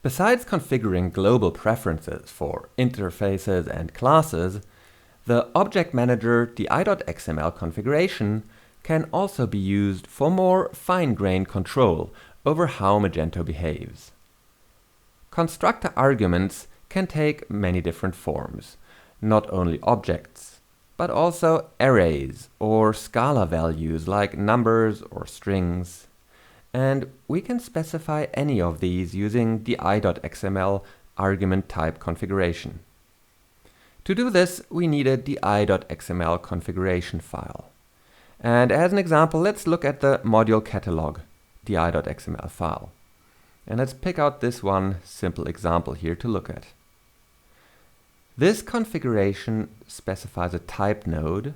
Besides configuring global preferences for interfaces and classes, the ObjectManager di.xml configuration can also be used for more fine-grained control over how Magento behaves. Constructor arguments can take many different forms, not only objects, but also arrays or Scala values like numbers or strings. And we can specify any of these using the di.xml argument type configuration. To do this, we need a di.xml configuration file. And as an example, let's look at the module catalog di.xml file. And let's pick out this one simple example here to look at. This configuration specifies a type node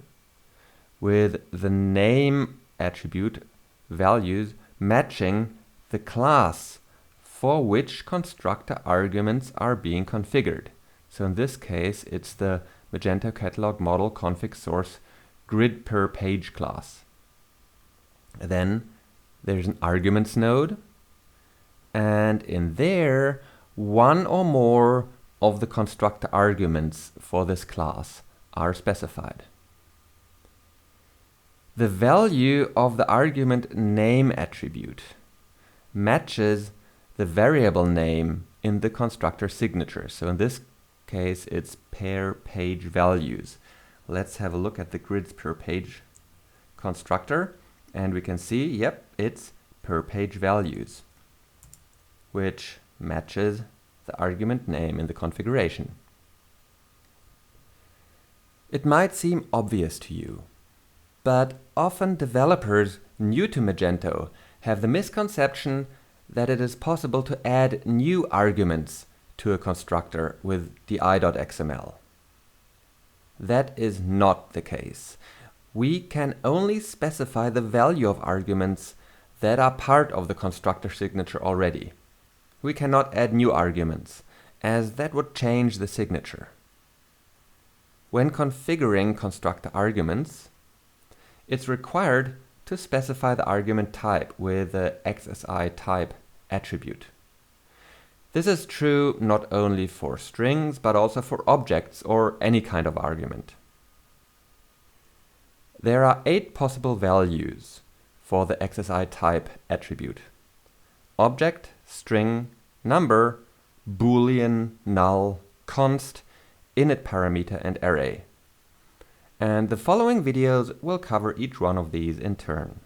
with the name attribute values matching the class for which constructor arguments are being configured. So in this case, it's the Magento Catalog Model config source grid per page class. Then there's an arguments node, and in there, one or more of the constructor arguments for this class are specified. The value of the argument name attribute matches the variable name in the constructor signature. So in this case, it's per page values. Let's have a look at the grids per page constructor, and we can see, yep, it's per page values, which matches the argument name in the configuration. It might seem obvious to you, but often developers new to Magento have the misconception that it is possible to add new arguments to a constructor with di.xml. That is not the case. We can only specify the value of arguments that are part of the constructor signature already. We cannot add new arguments, as that would change the signature. When configuring constructor arguments, it's required to specify the argument type with the XSI type attribute. This is true not only for strings, but also for objects or any kind of argument. There are 8 possible values for the XSI type attribute: object, string, number, boolean, null, const, init parameter, and array. And the following videos will cover each one of these in turn.